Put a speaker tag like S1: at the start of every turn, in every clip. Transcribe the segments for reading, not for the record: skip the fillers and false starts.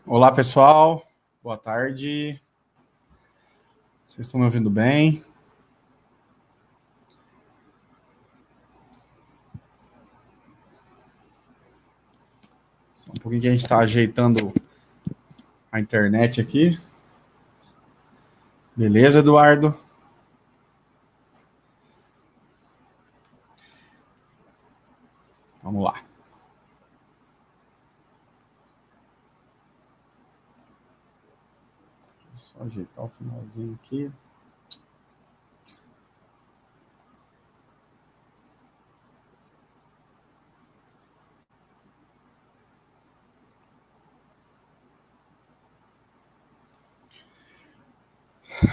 S1: Olá, pessoal. Boa tarde. Vocês estão me ouvindo bem? Só um pouquinho que a gente está ajeitando a internet aqui. Beleza, Eduardo? Vamos lá. Só ajeitar o finalzinho aqui.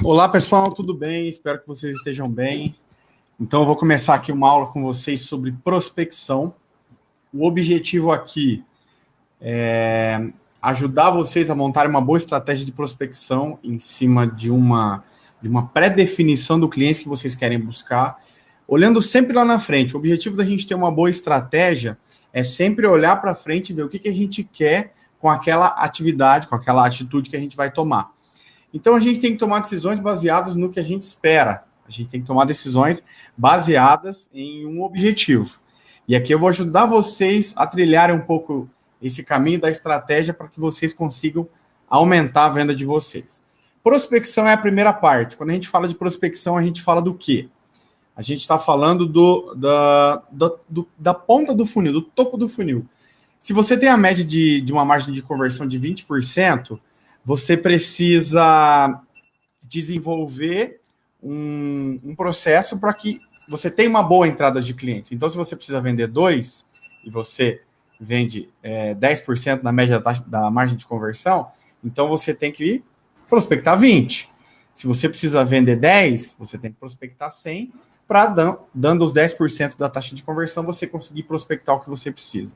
S1: Olá, pessoal, tudo bem? Espero que vocês estejam bem. Então, eu vou começar aqui uma aula com vocês sobre prospecção. O objetivo aqui é ajudar vocês a montarem uma boa estratégia de prospecção em cima de uma pré-definição do cliente que vocês querem buscar, olhando sempre lá na frente. O objetivo da gente ter uma boa estratégia é sempre olhar para frente e ver o que a gente quer com aquela atividade, com aquela atitude que a gente vai tomar. Então, a gente tem que tomar decisões baseadas no que a gente espera. A gente tem que tomar decisões baseadas em um objetivo. E aqui eu vou ajudar vocês a trilharem um pouco esse caminho da estratégia para que vocês consigam aumentar a venda de vocês. Prospecção é a primeira parte. Quando a gente fala de prospecção, a gente fala do quê? A gente está falando da ponta do funil, do topo do funil. Se você tem a média de uma margem de conversão de 20%, você precisa desenvolver um processo para que você tenha uma boa entrada de clientes. Então, se você precisa vender 2 e você vende 10% na média da margem de conversão, então você tem que prospectar 20. Se você precisa vender 10, você tem que prospectar 100 para, dando os 10% da taxa de conversão, você conseguir prospectar o que você precisa.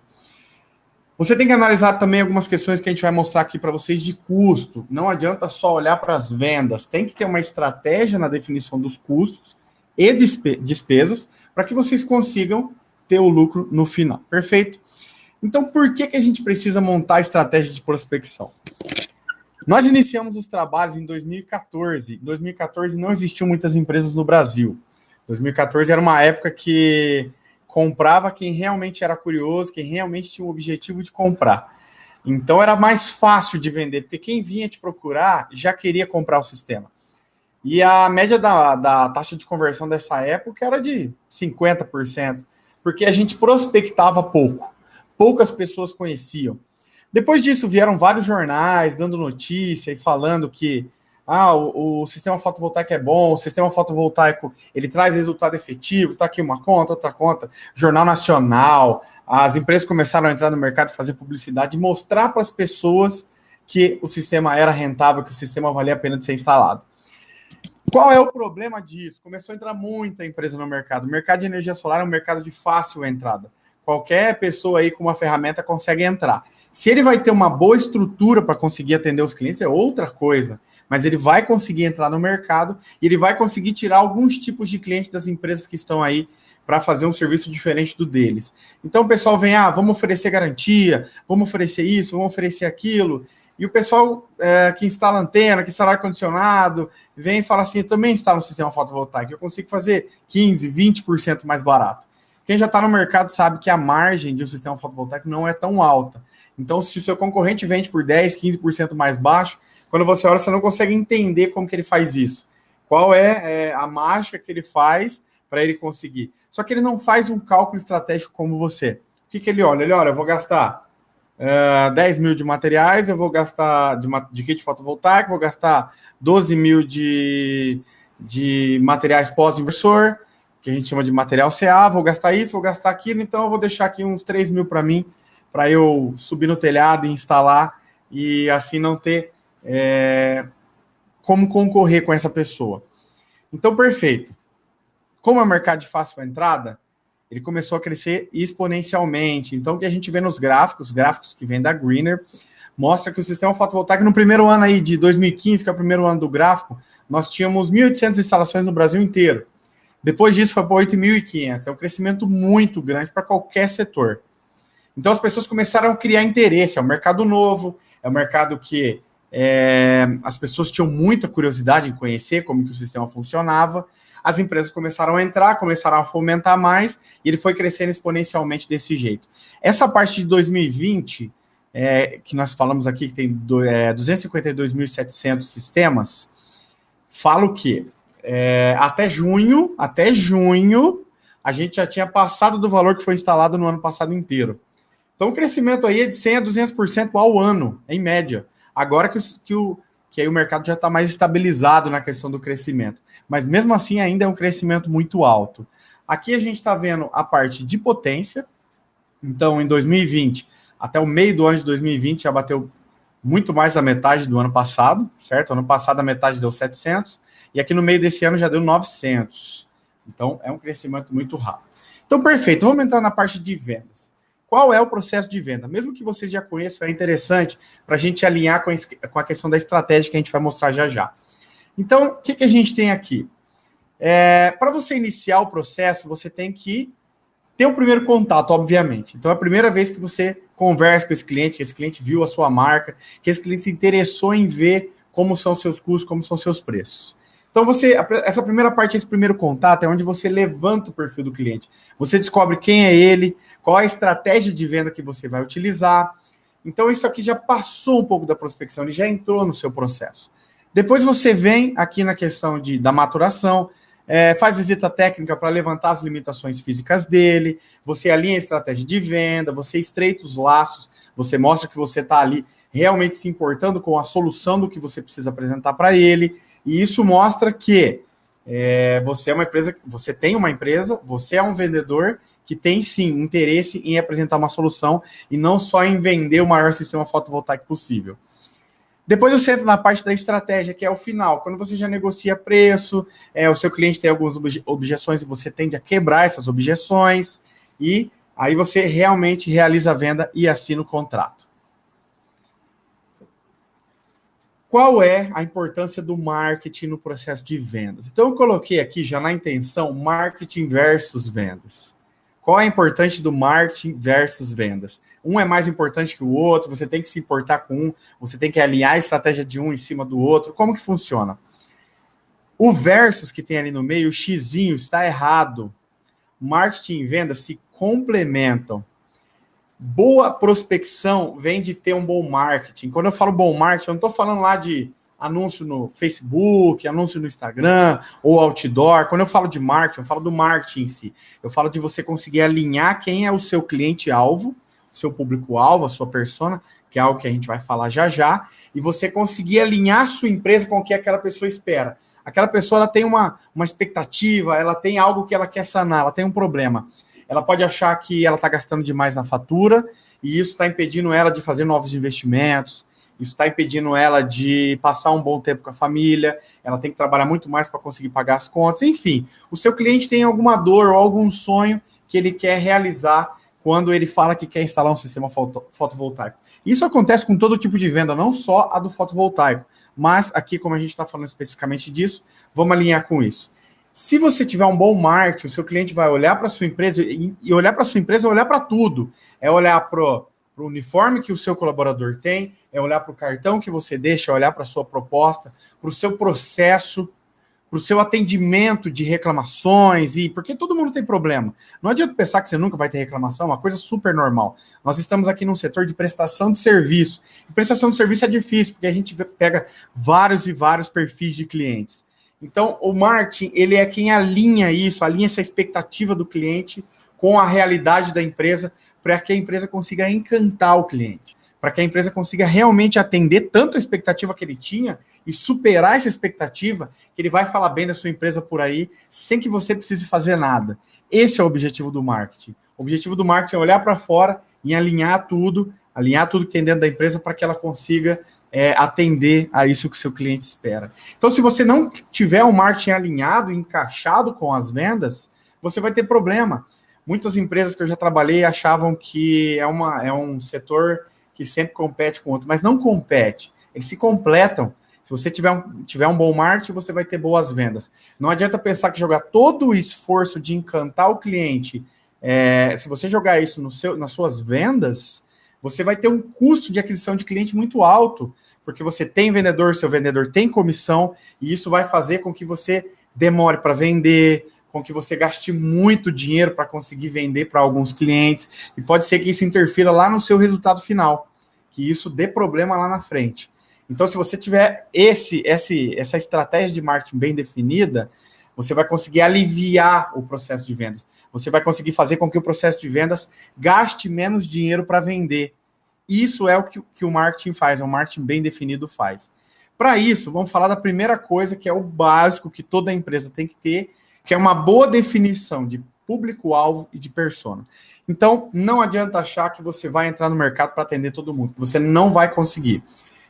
S1: Você tem que analisar também algumas questões que a gente vai mostrar aqui para vocês de custo. Não adianta só olhar para as vendas, tem que ter uma estratégia na definição dos custos e despesas para que vocês consigam ter o lucro no final. Perfeito? Então, por que a gente precisa montar a estratégia de prospecção? Nós iniciamos os trabalhos em 2014. Em 2014 não existiam muitas empresas no Brasil. 2014 era uma época que comprava quem realmente era curioso, quem realmente tinha o objetivo de comprar. Então era mais fácil de vender, porque quem vinha te procurar já queria comprar o sistema. E a média da taxa de conversão dessa época era de 50%, porque a gente prospectava pouco. Poucas pessoas conheciam. Depois disso, vieram vários jornais dando notícia e falando que o sistema fotovoltaico é bom, o sistema fotovoltaico ele traz resultado efetivo, está aqui uma conta, outra conta, Jornal Nacional, as empresas começaram a entrar no mercado e fazer publicidade e mostrar para as pessoas que o sistema era rentável, que o sistema valia a pena de ser instalado. Qual é o problema disso? Começou a entrar muita empresa no mercado. O mercado de energia solar é um mercado de fácil entrada. Qualquer pessoa aí com uma ferramenta consegue entrar. Se ele vai ter uma boa estrutura para conseguir atender os clientes, é outra coisa. Mas ele vai conseguir entrar no mercado e ele vai conseguir tirar alguns tipos de clientes das empresas que estão aí para fazer um serviço diferente do deles. Então o pessoal vem, vamos oferecer garantia, vamos oferecer isso, vamos oferecer aquilo. E o pessoal que instala antena, que instala ar-condicionado, vem e fala assim, eu também instalo um sistema fotovoltaico, eu consigo fazer 15%, 20% mais barato. Quem já está no mercado sabe que a margem de um sistema fotovoltaico não é tão alta. Então, se o seu concorrente vende por 10%, 15% mais baixo, quando você olha, você não consegue entender como que ele faz isso. Qual é a mágica que ele faz para ele conseguir. Só que ele não faz um cálculo estratégico como você. O que ele olha? Ele olha, eu vou gastar 10 mil de materiais, eu vou gastar de kit fotovoltaico, vou gastar 12 mil de materiais pós-inversor, que a gente chama de material CA, vou gastar isso, vou gastar aquilo, então eu vou deixar aqui uns 3 mil para mim, para eu subir no telhado e instalar, e assim não ter como concorrer com essa pessoa. Então, perfeito. Como é um mercado de fácil entrada, ele começou a crescer exponencialmente. Então, o que a gente vê nos gráficos que vem da Greener, mostra que o sistema fotovoltaico, no primeiro ano aí de 2015, que é o primeiro ano do gráfico, nós tínhamos 1.800 instalações no Brasil inteiro. Depois disso, foi para 8.500. É um crescimento muito grande para qualquer setor. Então as pessoas começaram a criar interesse. É um mercado novo, é um mercado que as pessoas tinham muita curiosidade em conhecer como que o sistema funcionava. As empresas começaram a entrar, começaram a fomentar mais, e ele foi crescendo exponencialmente desse jeito. Essa parte de 2020, que nós falamos aqui, que tem 252.700 sistemas, falo que até junho, a gente já tinha passado do valor que foi instalado no ano passado inteiro. Então, o crescimento aí é de 100% a 200% ao ano, em média. Agora que aí o mercado já está mais estabilizado na questão do crescimento. Mas, mesmo assim, ainda é um crescimento muito alto. Aqui a gente está vendo a parte de potência. Então, em 2020, até o meio do ano de 2020, já bateu muito mais da metade do ano passado, certo? Ano passado, a metade deu 700. E aqui no meio desse ano já deu 900. Então, é um crescimento muito rápido. Então, perfeito. Vamos entrar na parte de vendas. Qual é o processo de venda? Mesmo que vocês já conheçam, é interessante para a gente alinhar com a questão da estratégia que a gente vai mostrar já já. Então, o que a gente tem aqui? Para você iniciar o processo, você tem que ter o primeiro contato, obviamente. Então, é a primeira vez que você conversa com esse cliente, que esse cliente viu a sua marca, que esse cliente se interessou em ver como são seus custos, como são seus preços. Então, essa primeira parte, esse primeiro contato, é onde você levanta o perfil do cliente. Você descobre quem é ele, qual a estratégia de venda que você vai utilizar. Então, isso aqui já passou um pouco da prospecção, ele já entrou no seu processo. Depois você vem aqui na questão da maturação, faz visita técnica para levantar as limitações físicas dele, você alinha a estratégia de venda, você estreita os laços, você mostra que você está ali realmente se importando com a solução do que você precisa apresentar para ele. E isso mostra que você é uma empresa, você tem uma empresa, você é um vendedor que tem sim interesse em apresentar uma solução e não só em vender o maior sistema fotovoltaico possível. Depois você entra na parte da estratégia, que é o final, quando você já negocia preço, o seu cliente tem algumas objeções e você tende a quebrar essas objeções, e aí você realmente realiza a venda e assina o contrato. Qual é a importância do marketing no processo de vendas? Então, eu coloquei aqui já na intenção marketing versus vendas. Qual é a importância do marketing versus vendas? Um é mais importante que o outro, você tem que se importar com um, você tem que alinhar a estratégia de um em cima do outro. Como que funciona? O versus que tem ali no meio, o xizinho, está errado. Marketing e vendas se complementam. Boa prospecção vem de ter um bom marketing. Quando eu falo bom marketing, eu não estou falando lá de anúncio no Facebook, anúncio no Instagram ou outdoor. Quando eu falo de marketing, eu falo do marketing em si. Eu falo de você conseguir alinhar quem é o seu cliente-alvo, o seu público-alvo, a sua persona, que é algo que a gente vai falar já já, e você conseguir alinhar a sua empresa com o que aquela pessoa espera. Aquela pessoa ela tem uma expectativa, ela tem algo que ela quer sanar, ela tem um problema. Ela pode achar que ela está gastando demais na fatura e isso está impedindo ela de fazer novos investimentos, isso está impedindo ela de passar um bom tempo com a família, ela tem que trabalhar muito mais para conseguir pagar as contas, enfim. O seu cliente tem alguma dor ou algum sonho que ele quer realizar quando ele fala que quer instalar um sistema fotovoltaico. Isso acontece com todo tipo de venda, não só a do fotovoltaico, mas aqui, como a gente está falando especificamente disso, vamos alinhar com isso. Se você tiver um bom marketing, o seu cliente vai olhar para a sua empresa e olhar para a sua empresa é olhar para tudo. É olhar para o uniforme que o seu colaborador tem, é olhar para o cartão que você deixa, é olhar para a sua proposta, para o seu processo, para o seu atendimento de reclamações, porque todo mundo tem problema. Não adianta pensar que você nunca vai ter reclamação, é uma coisa super normal. Nós estamos aqui num setor de prestação de serviço. E prestação de serviço é difícil, porque a gente pega vários e vários perfis de clientes. Então, o marketing, ele é quem alinha isso, alinha essa expectativa do cliente com a realidade da empresa, para que a empresa consiga encantar o cliente, para que a empresa consiga realmente atender tanto a expectativa que ele tinha e superar essa expectativa, que ele vai falar bem da sua empresa por aí, sem que você precise fazer nada. Esse é o objetivo do marketing. O objetivo do marketing é olhar para fora e alinhar tudo que tem dentro da empresa para que ela consiga atender a isso que o seu cliente espera. Então, se você não tiver um marketing alinhado, encaixado com as vendas, você vai ter problema. Muitas empresas que eu já trabalhei achavam que é um setor que sempre compete com o outro, mas não compete, eles se completam. Se você tiver um bom marketing, você vai ter boas vendas. Não adianta pensar que jogar todo o esforço de encantar o cliente se você jogar isso nas suas vendas, você vai ter um custo de aquisição de cliente muito alto, porque você tem vendedor, seu vendedor tem comissão, e isso vai fazer com que você demore para vender, com que você gaste muito dinheiro para conseguir vender para alguns clientes, e pode ser que isso interfira lá no seu resultado final, que isso dê problema lá na frente. Então, se você tiver essa estratégia de marketing bem definida, você vai conseguir aliviar o processo de vendas. Você vai conseguir fazer com que o processo de vendas gaste menos dinheiro para vender. Isso é o que o marketing faz, o marketing bem definido faz. Para isso, vamos falar da primeira coisa, que é o básico que toda empresa tem que ter, que é uma boa definição de público-alvo e de persona. Então, não adianta achar que você vai entrar no mercado para atender todo mundo, que você não vai conseguir.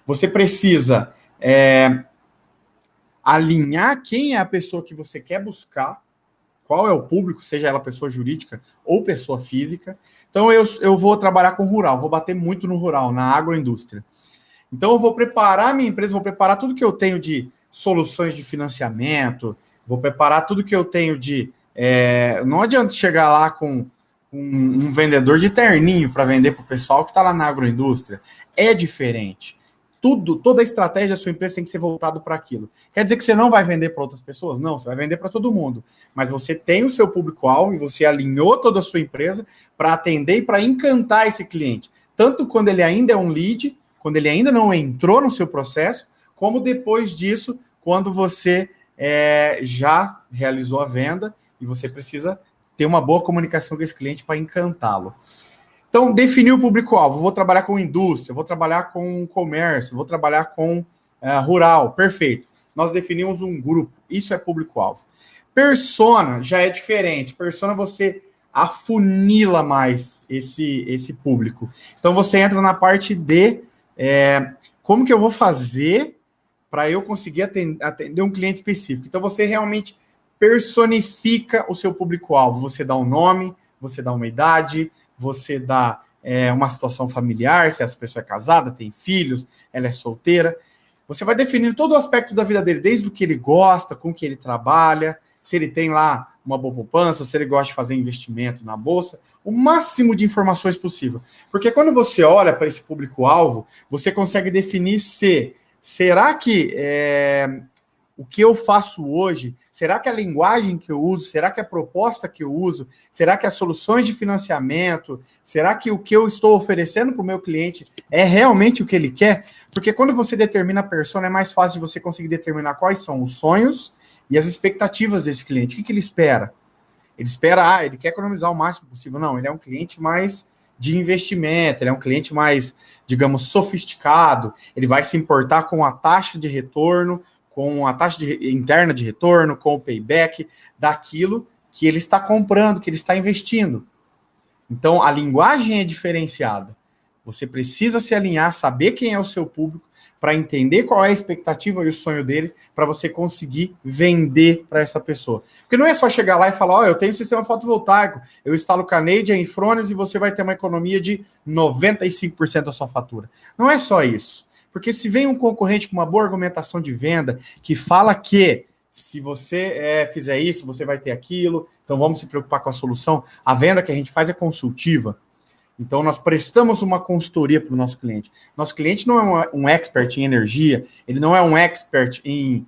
S1: Você precisa alinhar quem é a pessoa que você quer buscar, qual é o público, seja ela pessoa jurídica ou pessoa física. Então, eu vou trabalhar com rural, vou bater muito no rural, na agroindústria. Então, eu vou preparar a minha empresa, vou preparar tudo que eu tenho de soluções de financiamento, vou preparar tudo que eu tenho de... não adianta chegar lá com um vendedor de terninho para vender para o pessoal que está lá na agroindústria. É diferente. Toda a estratégia da sua empresa tem que ser voltado para aquilo. Quer dizer que você não vai vender para outras pessoas? Não, você vai vender para todo mundo. Mas você tem o seu público-alvo e você alinhou toda a sua empresa para atender e para encantar esse cliente. Tanto quando ele ainda é um lead, quando ele ainda não entrou no seu processo, como depois disso, quando você já realizou a venda e você precisa ter uma boa comunicação com esse cliente para encantá-lo. Então, definir o público-alvo. Vou trabalhar com indústria, vou trabalhar com comércio, vou trabalhar com rural. Perfeito. Nós definimos um grupo. Isso é público-alvo. Persona já é diferente. Persona você afunila mais esse público. Então, você entra na parte de como que eu vou fazer para eu conseguir atender um cliente específico. Então, você realmente personifica o seu público-alvo. Você dá um nome, você dá uma idade, você dá uma situação familiar, se essa pessoa é casada, tem filhos, ela é solteira. Você vai definindo todo o aspecto da vida dele, desde o que ele gosta, com o que ele trabalha, se ele tem lá uma boa poupança, ou se ele gosta de fazer investimento na bolsa, o máximo de informações possível. Porque quando você olha para esse público-alvo, você consegue definir será que o que eu faço hoje, será que a linguagem que eu uso, será que a proposta que eu uso, será que as soluções de financiamento, será que o que eu estou oferecendo para o meu cliente é realmente o que ele quer? Porque quando você determina a persona, é mais fácil de você conseguir determinar quais são os sonhos e as expectativas desse cliente. O que ele espera? Ele espera, ele quer economizar o máximo possível. Não, ele é um cliente mais de investimento, ele é um cliente mais, digamos, sofisticado, ele vai se importar com a taxa de retorno, com a taxa interna de retorno, com o payback daquilo que ele está comprando, que ele está investindo. Então, a linguagem é diferenciada. Você precisa se alinhar, saber quem é o seu público, para entender qual é a expectativa e o sonho dele, para você conseguir vender para essa pessoa. Porque não é só chegar lá e falar, eu tenho um sistema fotovoltaico, eu instalo Canadian em Frônios e você vai ter uma economia de 95% da sua fatura. Não é só isso. Porque se vem um concorrente com uma boa argumentação de venda, que fala que se você fizer isso, você vai ter aquilo, então vamos se preocupar com a solução. A venda que a gente faz é consultiva. Então, nós prestamos uma consultoria para o nosso cliente. Nosso cliente não é um expert em energia, ele não é um expert em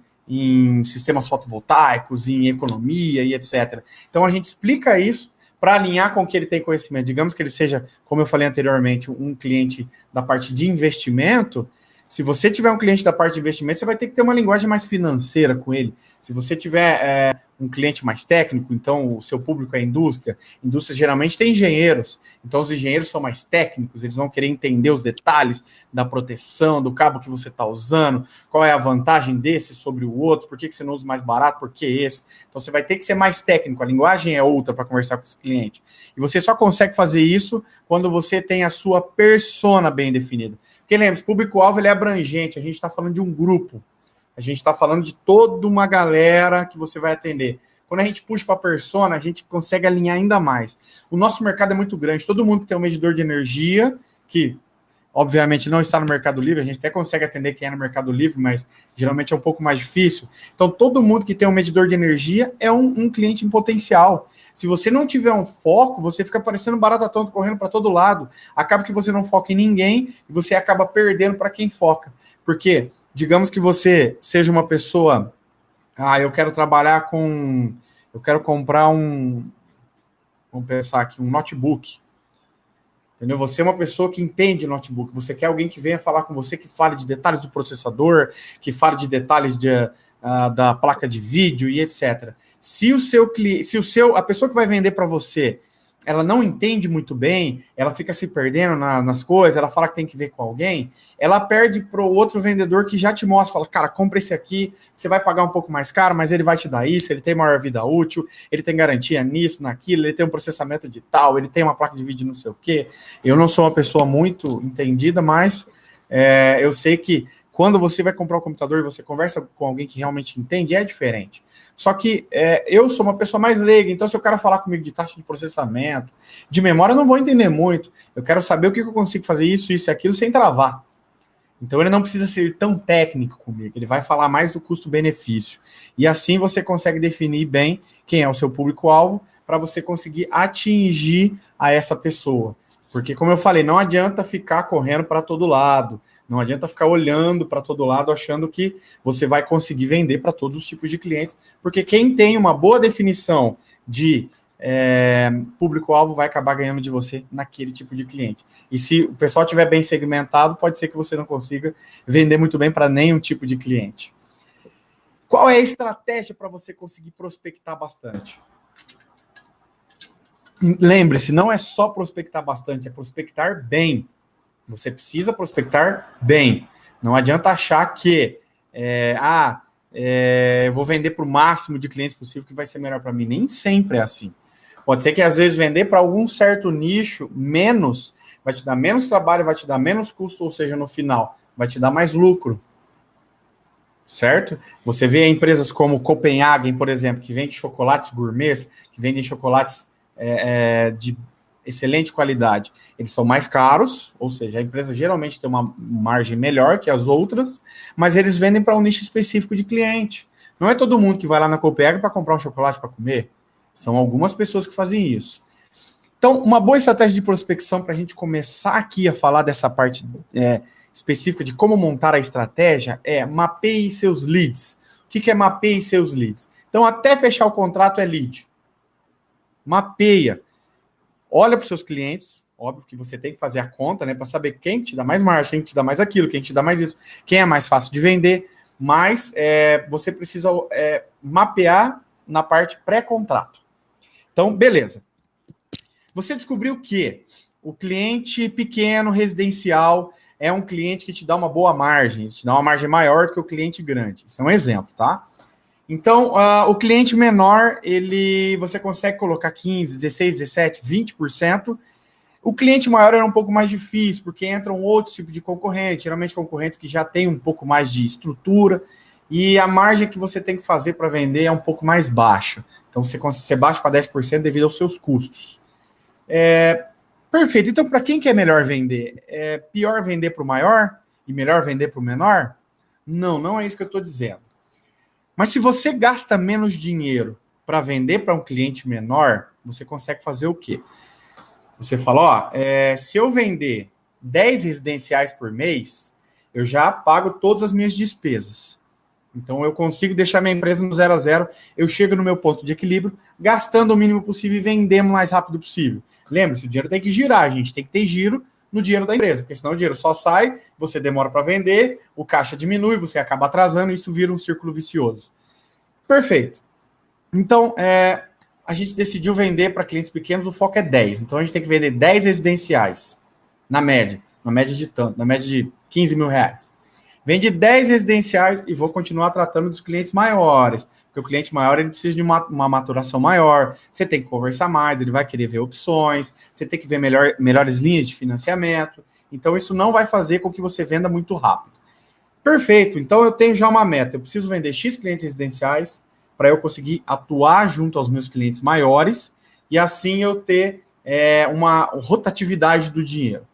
S1: sistemas fotovoltaicos, em economia e etc. Então, a gente explica isso para alinhar com o que ele tem conhecimento. Digamos que ele seja, como eu falei anteriormente, um cliente da parte de investimento. Se você tiver um cliente da parte de investimento, você vai ter que ter uma linguagem mais financeira com ele. Se você tiver um cliente mais técnico, então o seu público é indústria. Indústria geralmente tem engenheiros. Então os engenheiros são mais técnicos, eles vão querer entender os detalhes da proteção, do cabo que você está usando, qual é a vantagem desse sobre o outro, por que você não usa mais barato, por que esse. Então você vai ter que ser mais técnico, a linguagem é outra para conversar com esse cliente. E você só consegue fazer isso quando você tem a sua persona bem definida. Porque lembre-se, público-alvo ele é abrangente, a gente está falando de um grupo, a gente está falando de toda uma galera que você vai atender. Quando a gente puxa para a persona, a gente consegue alinhar ainda mais. O nosso mercado é muito grande, todo mundo que tem um medidor de energia, que obviamente não está no Mercado Livre, a gente até consegue atender quem é no Mercado Livre, mas geralmente é um pouco mais difícil. Então, todo mundo que tem um medidor de energia é um cliente em potencial. Se você não tiver um foco, você fica parecendo barata tonta correndo para todo lado. Acaba que você não foca em ninguém e você acaba perdendo para quem foca. Porque, digamos que você seja uma pessoa... eu quero trabalhar com... Eu quero comprar vamos pensar aqui, um notebook. Entendeu? Você é uma pessoa que entende notebook. Você quer alguém que venha falar com você, que fale de detalhes do processador, que fale de detalhes da placa de vídeo e etc. Se a pessoa que vai vender para você, ela não entende muito bem, ela fica se perdendo nas coisas, ela fala que tem que ver com alguém, ela perde para o outro vendedor que já te mostra, fala, cara, compra esse aqui, você vai pagar um pouco mais caro, mas ele vai te dar isso, ele tem maior vida útil, ele tem garantia nisso, naquilo, ele tem um processamento de tal, ele tem uma placa de vídeo não sei o quê. Eu não sou uma pessoa muito entendida, mas eu sei que quando você vai comprar um computador e você conversa com alguém que realmente entende, é diferente. Só que eu sou uma pessoa mais leiga, então se o cara falar comigo de taxa de processamento, de memória, eu não vou entender muito. Eu quero saber o que eu consigo fazer isso e aquilo sem travar. Então ele não precisa ser tão técnico comigo, ele vai falar mais do custo-benefício. E assim você consegue definir bem quem é o seu público-alvo para você conseguir atingir a essa pessoa. Porque, como eu falei, não adianta ficar correndo para todo lado, não adianta ficar olhando para todo lado achando que você vai conseguir vender para todos os tipos de clientes, porque quem tem uma boa definição de público-alvo vai acabar ganhando de você naquele tipo de cliente. E se o pessoal estiver bem segmentado, pode ser que você não consiga vender muito bem para nenhum tipo de cliente. Qual é a estratégia para você conseguir prospectar bastante? Lembre-se, não é só prospectar bastante, é prospectar bem. Você precisa prospectar bem. Não adianta achar que eu vou vender para o máximo de clientes possível que vai ser melhor para mim. Nem sempre é assim. Pode ser que às vezes vender para algum certo nicho menos vai te dar menos trabalho, vai te dar menos custo, ou seja, no final vai te dar mais lucro. Certo? Você vê empresas como Copenhagen, por exemplo, que vende chocolates gourmets, que vendem chocolates de excelente qualidade. Eles são mais caros, ou seja, a empresa geralmente tem uma margem melhor que as outras, mas eles vendem para um nicho específico de cliente. Não é todo mundo que vai lá na Copenhagen para comprar um chocolate para comer. São algumas pessoas que fazem isso. Então, uma boa estratégia de prospecção para a gente começar aqui a falar dessa parte específica de como montar a estratégia é mapeie seus leads. O que é mapeie seus leads? Então, até fechar o contrato é lead. Mapeia. Olha para os seus clientes, óbvio que você tem que fazer a conta, né, para saber quem te dá mais margem, quem te dá mais aquilo, quem te dá mais isso, quem é mais fácil de vender, mas você precisa mapear na parte pré-contrato. Então, beleza. Você descobriu que o cliente pequeno, residencial, é um cliente que te dá uma boa margem, te dá uma margem maior do que o cliente grande. Isso é um exemplo, tá? Então, o cliente menor, você consegue colocar 15%, 16%, 17%, 20%. O cliente maior é um pouco mais difícil, porque entram outros tipos de concorrentes, geralmente concorrentes que já têm um pouco mais de estrutura, e a margem que você tem que fazer para vender é um pouco mais baixa. Então, você baixa para 10% devido aos seus custos. Perfeito. Então, para quem que é melhor vender? É pior vender para o maior e melhor vender para o menor? Não, não é isso que eu estou dizendo. Mas se você gasta menos dinheiro para vender para um cliente menor, você consegue fazer o quê? Você fala, se eu vender 10 residenciais por mês, eu já pago todas as minhas despesas. Então, eu consigo deixar minha empresa no 0 a 0, eu chego no meu ponto de equilíbrio, gastando o mínimo possível e vendendo o mais rápido possível. Lembre-se, o dinheiro tem que girar, a gente tem que ter giro no dinheiro da empresa, porque senão o dinheiro só sai, você demora para vender, o caixa diminui, você acaba atrasando, e isso vira um círculo vicioso. Perfeito. Então, a gente decidiu vender para clientes pequenos, o foco é 10. Então, a gente tem que vender 10 residenciais, na média de tanto, na média de 15 mil reais. Vende 10 residenciais e vou continuar tratando dos clientes maiores, porque o cliente maior ele precisa de uma maturação maior, você tem que conversar mais, ele vai querer ver opções, você tem que ver melhores linhas de financiamento, então isso não vai fazer com que você venda muito rápido. Perfeito, então eu tenho já uma meta, eu preciso vender X clientes residenciais para eu conseguir atuar junto aos meus clientes maiores e assim eu ter uma rotatividade do dinheiro.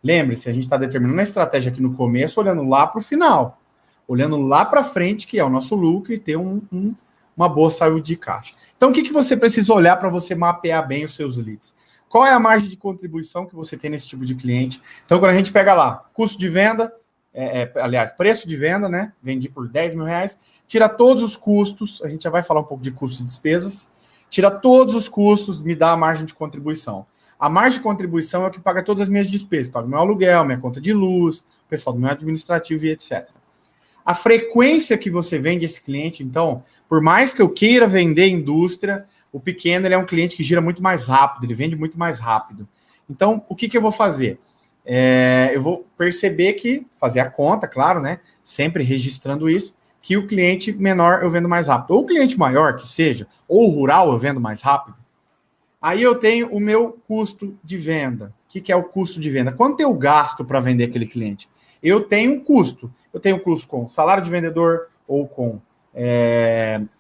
S1: Lembre-se, a gente está determinando a estratégia aqui no começo, olhando lá para o final, olhando lá para frente, que é o nosso lucro, e ter uma boa saúde de caixa. Então, o que você precisa olhar para você mapear bem os seus leads? Qual é a margem de contribuição que você tem nesse tipo de cliente? Então, quando a gente pega lá, custo de venda, aliás, preço de venda, né? Vendi por 10 mil reais, tira todos os custos, a gente já vai falar um pouco de custos e despesas, tira todos os custos, me dá a margem de contribuição. A margem de contribuição é o que paga todas as minhas despesas, paga meu aluguel, minha conta de luz, o pessoal do meu administrativo e etc. A frequência que você vende esse cliente, então, por mais que eu queira vender indústria, o pequeno ele é um cliente que gira muito mais rápido, ele vende muito mais rápido. Então, o que eu vou fazer? Eu vou perceber que, fazer a conta, claro, né? Sempre registrando isso, que o cliente menor eu vendo mais rápido. Ou o cliente maior que seja, ou rural eu vendo mais rápido. Aí eu tenho o meu custo de venda. O que é o custo de venda? Quanto eu gasto para vender aquele cliente? Eu tenho um custo. Eu tenho um custo com salário de vendedor ou com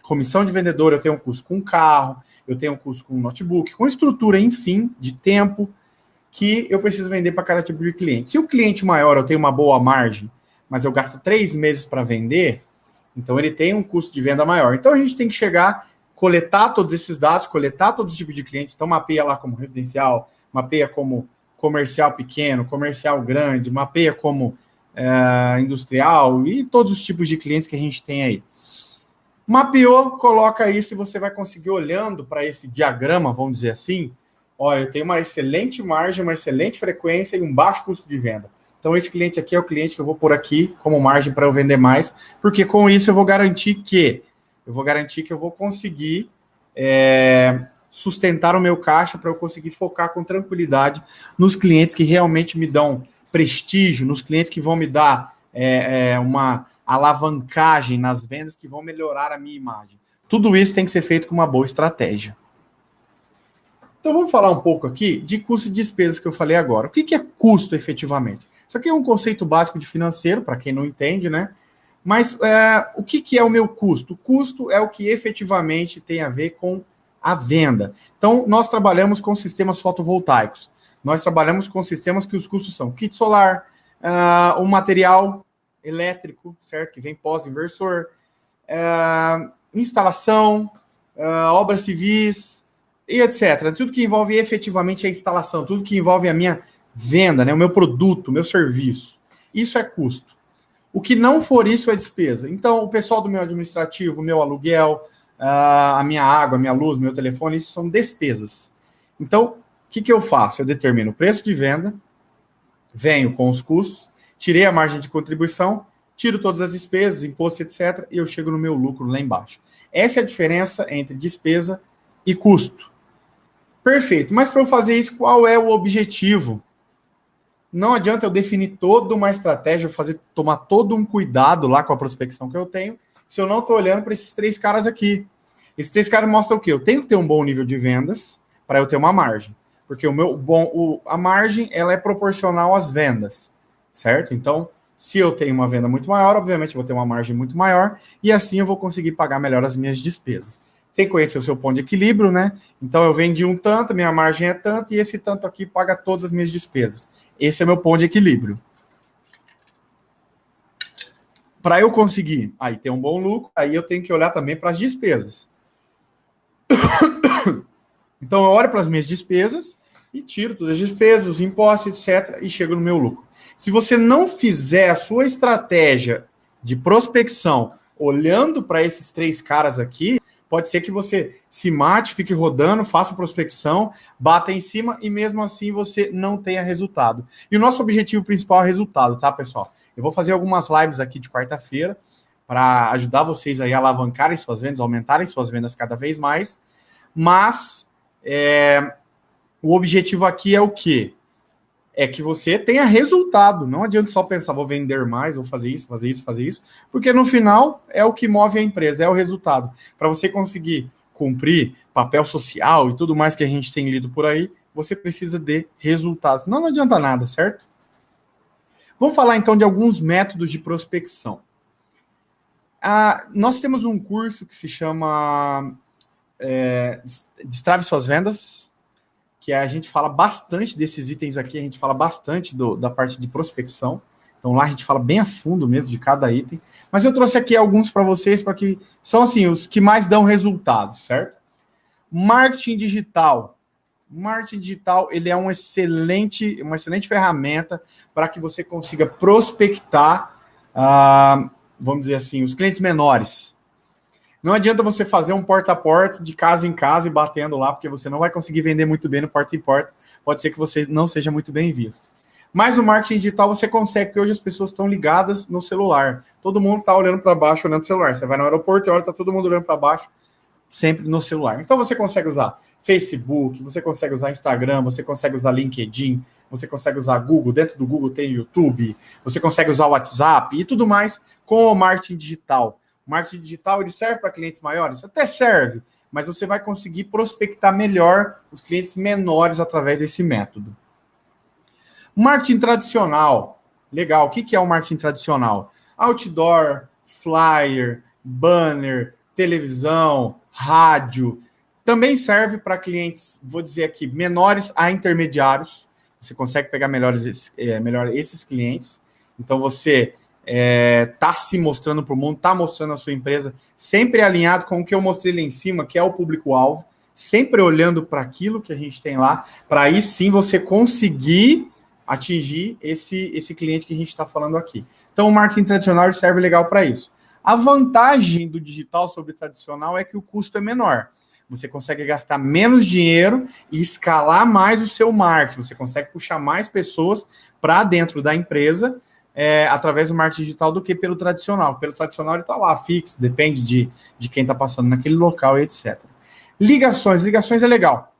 S1: comissão de vendedor, eu tenho um custo com carro, eu tenho um custo com notebook, com estrutura, enfim, de tempo que eu preciso vender para cada tipo de cliente. Se o cliente maior eu tenho uma boa margem, mas eu gasto 3 meses para vender, então ele tem um custo de venda maior. Então a gente tem que chegar, coletar todos esses dados, coletar todos os tipos de clientes, então mapeia lá como residencial, mapeia como comercial pequeno, comercial grande, mapeia como industrial e todos os tipos de clientes que a gente tem aí. Mapeou, coloca isso e você vai conseguir, olhando para esse diagrama, vamos dizer assim, olha, eu tenho uma excelente margem, uma excelente frequência e um baixo custo de venda. Então, esse cliente aqui é o cliente que eu vou pôr aqui como margem para eu vender mais, porque com isso eu vou garantir que eu vou conseguir sustentar o meu caixa para eu conseguir focar com tranquilidade nos clientes que realmente me dão prestígio, nos clientes que vão me dar uma alavancagem nas vendas, que vão melhorar a minha imagem. Tudo isso tem que ser feito com uma boa estratégia. Então, vamos falar um pouco aqui de custo e despesas que eu falei agora. O que é custo, efetivamente? Isso aqui é um conceito básico de financeiro, para quem não entende, né? Mas o que é o meu custo? O custo é o que efetivamente tem a ver com a venda. Então, nós trabalhamos com sistemas fotovoltaicos. Nós trabalhamos com sistemas que os custos são kit solar, o material elétrico, certo? Que vem pós-inversor, instalação, obras civis e etc. Tudo que envolve efetivamente a instalação, tudo que envolve a minha venda, né? O meu produto, o meu serviço. Isso é custo. O que não for isso é despesa. Então, o pessoal do meu administrativo, o meu aluguel, a minha água, a minha luz, meu telefone, isso são despesas. Então, o que eu faço? Eu determino o preço de venda, venho com os custos, tirei a margem de contribuição, tiro todas as despesas, impostos, etc., e eu chego no meu lucro lá embaixo. Essa é a diferença entre despesa e custo. Perfeito. Mas para eu fazer isso, qual é o objetivo? Não adianta eu definir toda uma estratégia, tomar todo um cuidado lá com a prospecção que eu tenho, se eu não estou olhando para esses 3 caras aqui. Esses 3 caras mostram o quê? Eu tenho que ter um bom nível de vendas para eu ter uma margem. Porque a margem ela é proporcional às vendas, certo? Então, se eu tenho uma venda muito maior, obviamente eu vou ter uma margem muito maior, e assim eu vou conseguir pagar melhor as minhas despesas. Tem que conhecer o seu ponto de equilíbrio, né? Então, eu vendi um tanto, minha margem é tanto, e esse tanto aqui paga todas as minhas despesas. Esse é meu ponto de equilíbrio. Para eu conseguir aí ter um bom lucro, aí eu tenho que olhar também para as despesas. Então, eu olho para as minhas despesas e tiro todas as despesas, os impostos, etc., e chego no meu lucro. Se você não fizer a sua estratégia de prospecção olhando para esses 3 caras aqui, pode ser que você se mate, fique rodando, faça prospecção, bata em cima e mesmo assim você não tenha resultado. E o nosso objetivo principal é resultado, tá, pessoal? Eu vou fazer algumas lives aqui de quarta-feira para ajudar vocês aí a alavancarem suas vendas, aumentarem suas vendas cada vez mais, mas o objetivo aqui é o quê? É que você tenha resultado. Não adianta só pensar, vou vender mais, vou fazer isso, fazer isso, fazer isso, porque no final é o que move a empresa, é o resultado. Para você conseguir cumprir papel social e tudo mais que a gente tem lido por aí, você precisa de resultados. Senão não adianta nada, certo? Vamos falar então de alguns métodos de prospecção. Nós temos um curso que se chama Destrave Suas Vendas, que a gente fala bastante desses itens aqui, a gente fala bastante da parte de prospecção. Então lá a gente fala bem a fundo mesmo de cada item. Mas eu trouxe aqui alguns para vocês, para que são assim os que mais dão resultado, certo? Marketing digital. O marketing digital, ele é uma excelente ferramenta para que você consiga prospectar, vamos dizer assim, os clientes menores. Não adianta você fazer um porta a porta de casa em casa e batendo lá, porque você não vai conseguir vender muito bem no porta em porta. Pode ser que você não seja muito bem visto. Mas o marketing digital você consegue, porque hoje as pessoas estão ligadas no celular. Todo mundo está olhando para baixo, olhando para o celular. Você vai no aeroporto e olha, está todo mundo olhando para baixo, sempre no celular. Então você consegue usar Facebook, você consegue usar Instagram, você consegue usar LinkedIn, você consegue usar Google, dentro do Google tem YouTube, você consegue usar o WhatsApp e tudo mais com o marketing digital. O marketing digital, ele serve para clientes maiores? Até serve, mas você vai conseguir prospectar melhor os clientes menores através desse método. Marketing tradicional. Legal. O que é o marketing tradicional? Outdoor, flyer, banner, televisão, rádio. Também serve para clientes, vou dizer aqui, menores a intermediários. Você consegue pegar melhor esses clientes. Então, você está se mostrando para o mundo, está mostrando a sua empresa, sempre alinhado com o que eu mostrei lá em cima, que é o público-alvo, sempre olhando para aquilo que a gente tem lá, para aí sim você conseguir atingir esse cliente que a gente está falando aqui. Então, o marketing tradicional serve legal para isso. A vantagem do digital sobre o tradicional é que o custo é menor. Você consegue gastar menos dinheiro e escalar mais o seu marketing. Você consegue puxar mais pessoas para dentro da empresa através do marketing digital do que pelo tradicional. Pelo tradicional ele está lá, fixo, depende de quem está passando naquele local, etc. Ligações é legal.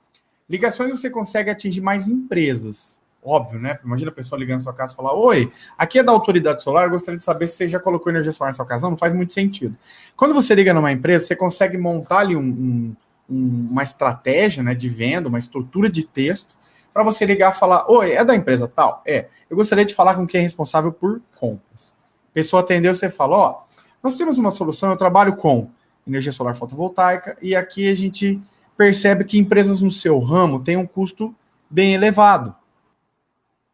S1: Ligações você consegue atingir mais empresas. Óbvio, né? Imagina a pessoa ligando na sua casa e falar: oi, aqui é da autoridade solar, eu gostaria de saber se você já colocou energia solar na sua casa. Não faz muito sentido. Quando você liga numa empresa, você consegue montar ali uma estratégia, né, de venda, uma estrutura de texto, para você ligar e falar: oi, é da empresa tal? Eu gostaria de falar com quem é responsável por compras. A pessoa atendeu, você fala: ó, nós temos uma solução, eu trabalho com energia solar fotovoltaica, e aqui a gente percebe que empresas no seu ramo têm um custo bem elevado.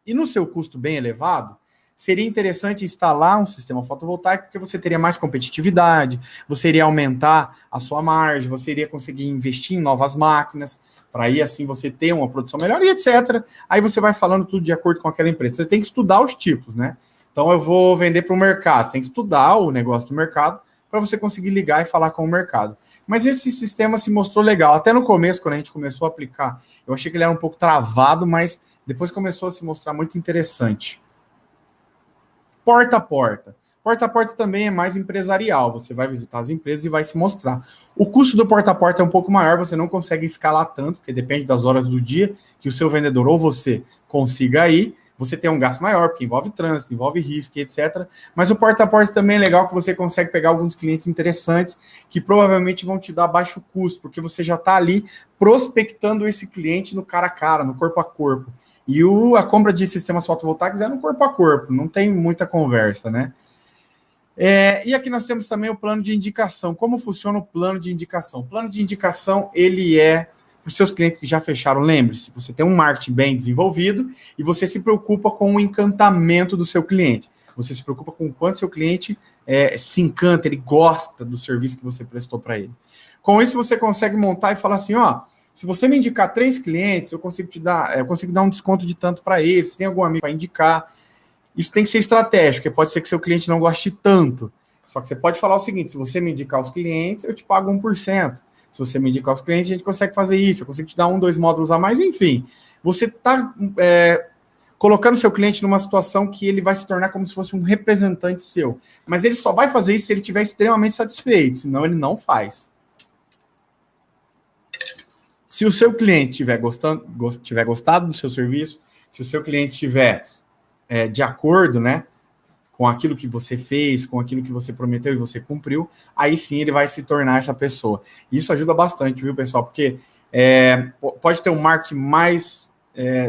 S1: E no seu custo bem elevado, seria interessante instalar um sistema fotovoltaico, porque você teria mais competitividade, você iria aumentar a sua margem, você iria conseguir investir em novas máquinas, para aí assim você ter uma produção melhor e etc. Aí você vai falando tudo de acordo com aquela empresa. Você tem que estudar os tipos, né? Então eu vou vender para o mercado, você tem que estudar o negócio do mercado para você conseguir ligar e falar com o mercado. Mas esse sistema se mostrou legal. Até no começo, quando a gente começou a aplicar, eu achei que ele era um pouco travado, mas depois começou a se mostrar muito interessante. Porta a porta. Porta a porta também é mais empresarial. Você vai visitar as empresas e vai se mostrar. O custo do porta a porta é um pouco maior, você não consegue escalar tanto, porque depende das horas do dia que o seu vendedor ou você consiga ir. Você tem um gasto maior, porque envolve trânsito, envolve risco, etc. Mas o porta a porta também é legal, que você consegue pegar alguns clientes interessantes que provavelmente vão te dar baixo custo, porque você já está ali prospectando esse cliente no cara a cara, no corpo a corpo. E a compra de sistemas fotovoltaicos é no corpo a corpo, não tem muita conversa, né? E aqui nós temos também o plano de indicação. Como funciona o plano de indicação? O plano de indicação, ele é para os seus clientes que já fecharam. Lembre-se, você tem um marketing bem desenvolvido e você se preocupa com o encantamento do seu cliente. Você se preocupa com o quanto seu cliente se encanta, ele gosta do serviço que você prestou para ele. Com isso, você consegue montar e falar assim, ó, se você me indicar 3 clientes, eu consigo dar um desconto de tanto para eles. Se tem algum amigo para indicar, isso tem que ser estratégico, porque pode ser que seu cliente não goste tanto. Só que você pode falar o seguinte: se você me indicar os clientes, eu te pago 1%. Se você me indicar os clientes, a gente consegue fazer isso. Eu consigo te dar 2 módulos a mais, enfim. Você está colocando seu cliente numa situação que ele vai se tornar como se fosse um representante seu. Mas ele só vai fazer isso se ele estiver extremamente satisfeito, senão ele não faz. Se o seu cliente tiver gostado do seu serviço, se o seu cliente estiver de acordo, né, com aquilo que você fez, com aquilo que você prometeu e você cumpriu, aí sim ele vai se tornar essa pessoa. Isso ajuda bastante, viu, pessoal? Porque pode ter um marketing mais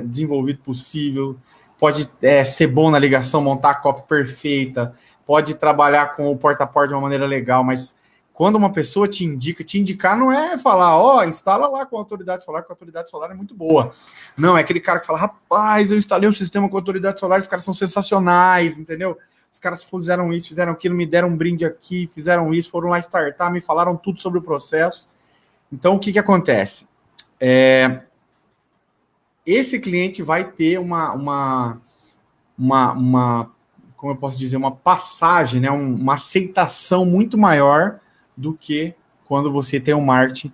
S1: desenvolvido possível, pode ser bom na ligação, montar a copy perfeita, pode trabalhar com o porta a porta de uma maneira legal, mas Quando uma pessoa te indica, te indicar não é falar, ó, instala lá com a autoridade solar, porque a autoridade solar é muito boa. Não, é aquele cara que fala, rapaz, eu instalei um sistema com a autoridade solar, os caras são sensacionais, entendeu? Os caras fizeram isso, fizeram aquilo, me deram um brinde aqui, fizeram isso, foram lá startar, me falaram tudo sobre o processo. Então, o que acontece? Esse cliente vai ter uma como eu posso dizer, uma passagem, né, uma aceitação muito maior do que quando você tem um marketing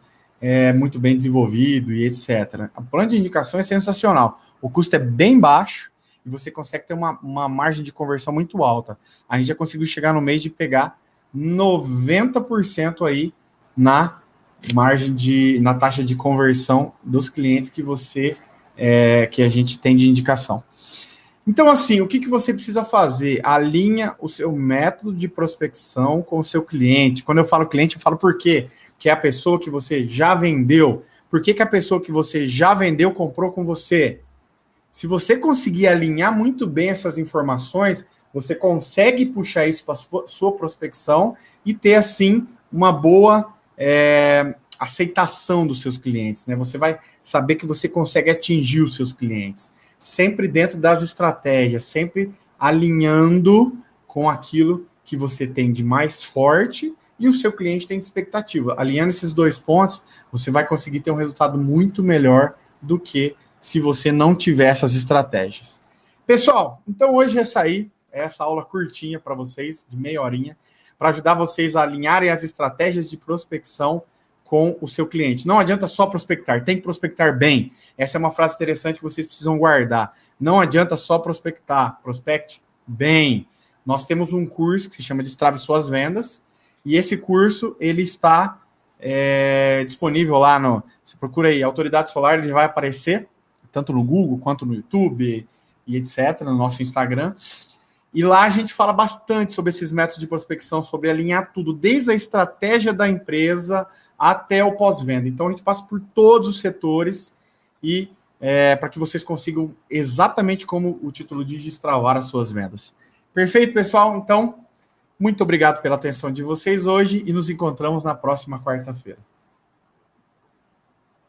S1: muito bem desenvolvido e etc. A plano de indicação é sensacional. O custo é bem baixo e você consegue ter uma margem de conversão muito alta. A gente já conseguiu chegar no mês de pegar 90% aí na na taxa de conversão dos clientes que a gente tem de indicação. Então, assim, o que você precisa fazer? Alinha o seu método de prospecção com o seu cliente. Quando eu falo cliente, eu falo por quê? Que é a pessoa que você já vendeu. Por que a pessoa que você já vendeu comprou com você? Se você conseguir alinhar muito bem essas informações, você consegue puxar isso para a sua prospecção e ter, assim, uma boa aceitação dos seus clientes, né? Você vai saber que você consegue atingir os seus clientes. Sempre dentro das estratégias, sempre alinhando com aquilo que você tem de mais forte e o seu cliente tem de expectativa. Alinhando esses dois pontos, você vai conseguir ter um resultado muito melhor do que se você não tiver essas estratégias. Pessoal, então hoje essa aula curtinha para vocês, de meia horinha, para ajudar vocês a alinharem as estratégias de prospecção com o seu cliente. Não adianta só prospectar, tem que prospectar bem. Essa é uma frase interessante que vocês precisam guardar. Não adianta só prospectar, prospecte bem. Nós temos um curso que se chama Destrave Suas Vendas, e esse curso, ele está disponível lá você procura aí, Autoridade Solar, ele vai aparecer, tanto no Google, quanto no YouTube, e etc., no nosso Instagram. E lá a gente fala bastante sobre esses métodos de prospecção, sobre alinhar tudo, desde a estratégia da empresa até o pós-venda. Então, a gente passa por todos os setores e para que vocês consigam, exatamente como o título diz, destravar as suas vendas. Perfeito, pessoal? Então, muito obrigado pela atenção de vocês hoje e nos encontramos na próxima quarta-feira.